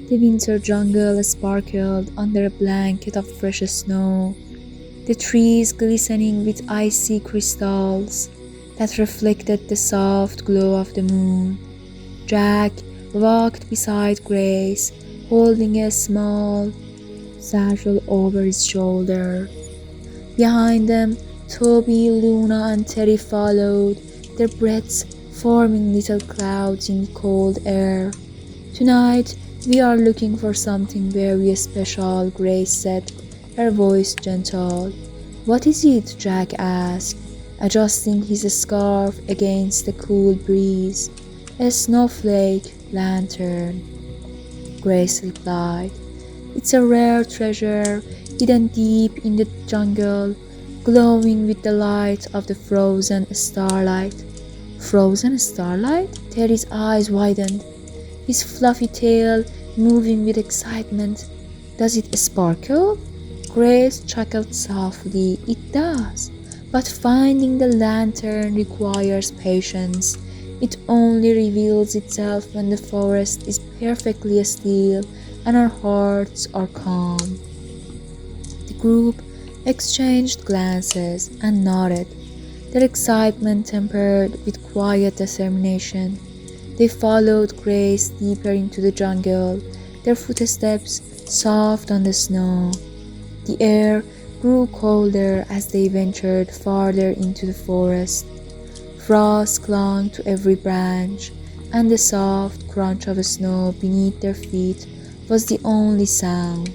The winter jungle sparkled under a blanket of fresh snow, the trees glistening with icy crystals that reflected the soft glow of the moon. Jack walked beside Grace, holding a small satchel over his shoulder. Behind them, Toby, Luna, and Teddy followed, their breaths forming little clouds in the cold air. "Tonight, we are looking for something very special," Grace said, her voice gentle. "What is it?" Jack asked, adjusting his scarf against the cool breeze. "A snowflake lantern," Grace replied. "It's a rare treasure hidden deep in the jungle, glowing with the light of the frozen starlight." "Frozen starlight?" Terry's eyes widened, his fluffy tail moving with excitement. "Does it sparkle?" Grace chuckled softly. "It does, but finding the lantern requires patience. It only reveals itself when the forest is perfectly still and our hearts are calm." The group exchanged glances and nodded, their excitement tempered with quiet determination. They followed Grace deeper into the jungle, their footsteps soft on the snow. The air grew colder as they ventured farther into the forest. Frost clung to every branch, and the soft crunch of snow beneath their feet was the only sound.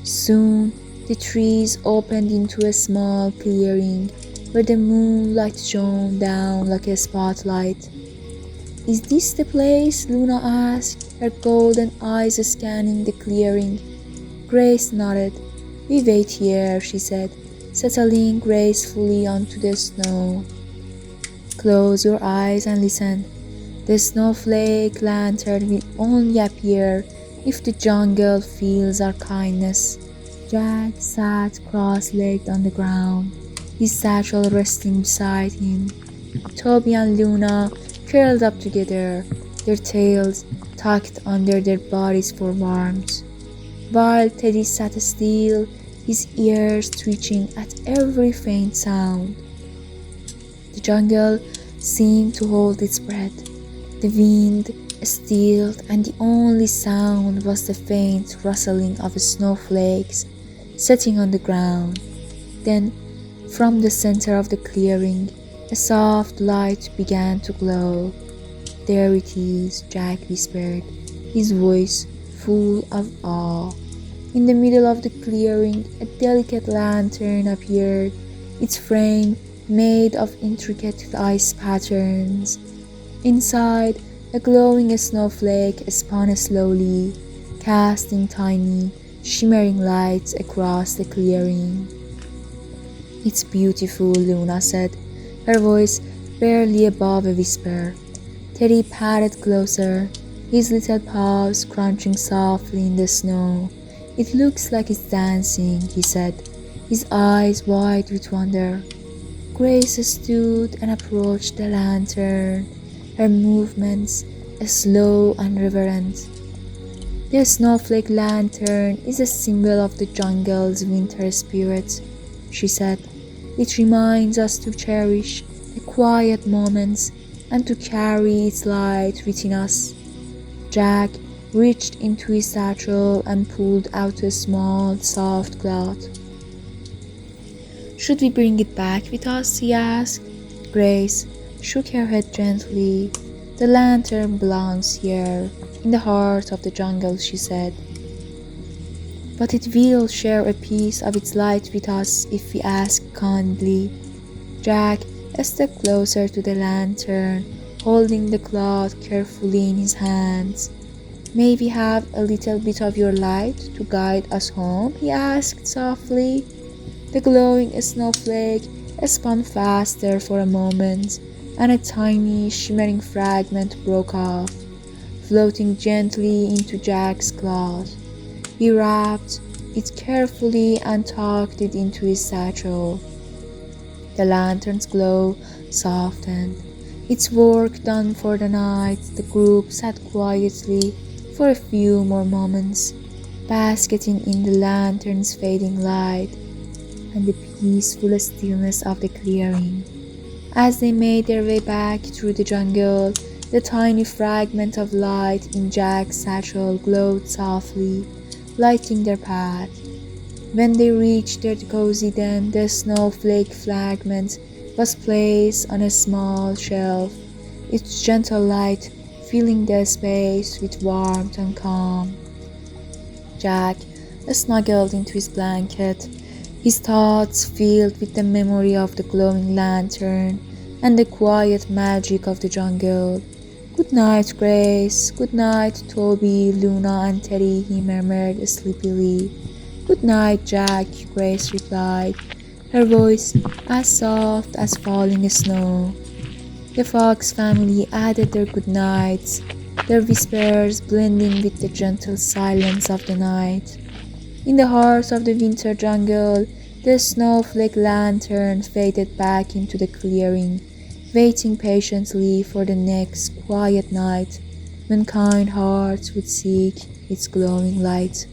Soon, the trees opened into a small clearing where the moonlight shone down like a spotlight. "Is this the place?" Luna asked, her golden eyes scanning the clearing. Grace nodded. "We wait here," she said, settling gracefully onto the snow. "Close your eyes and listen. The snowflake lantern will only appear if the jungle feels our kindness." Jack sat cross-legged on the ground, his satchel resting beside him. Toby and Luna curled up together, their tails tucked under their bodies for warmth, while Teddy sat still, his ears twitching at every faint sound. The jungle seemed to hold its breath. The wind stilled, and the only sound was the faint rustling of snowflakes setting on the ground. Then, from the center of the clearing, a soft light began to glow. "There it is," Jack whispered, his voice full of awe. In the middle of the clearing, a delicate lantern appeared, its frame made of intricate ice patterns. Inside, a glowing snowflake spun slowly, casting tiny, shimmering lights across the clearing. "It's beautiful," Luna said, her voice barely above a whisper. Teddy padded closer, his little paws crunching softly in the snow. "It looks like it's dancing," he said, his eyes wide with wonder. Grace stood and approached the lantern, her movements slow and reverent. "The snowflake lantern is a symbol of the jungle's winter spirit," she said. "It reminds us to cherish the quiet moments and to carry its light within us." Jack reached into his satchel and pulled out a small, soft cloth. "Should we bring it back with us?" he asked. Grace shook her head gently. "The lantern belongs here, in the heart of the jungle," she said. "But it will share a piece of its light with us if we ask kindly." Jack stepped closer to the lantern, holding the cloth carefully in his hands. "May we have a little bit of your light to guide us home?" he asked softly. The glowing snowflake spun faster for a moment, and a tiny, shimmering fragment broke off, floating gently into Jack's cloth. He wrapped it carefully and tucked it into his satchel. The lantern's glow softened. Its work done for the night, the group sat quietly for a few more moments, basking in the lantern's fading light and the peaceful stillness of the clearing. As they made their way back through the jungle, the tiny fragment of light in Jack's satchel glowed softly, lighting their path. When they reached their cozy den, the snowflake fragment was placed on a small shelf, its gentle light filling the space with warmth and calm. Jack snuggled into his blanket, his thoughts filled with the memory of the glowing lantern and the quiet magic of the jungle. "Good night, Grace. Good night, Toby, Luna, and Teddy," he murmured sleepily. "Good night, Jack," Grace replied, her voice as soft as falling snow. The Fox family added their good nights, their whispers blending with the gentle silence of the night. In the heart of the winter jungle, the snowflake lantern faded back into the clearing, waiting patiently for the next quiet night when kind hearts would seek its glowing light.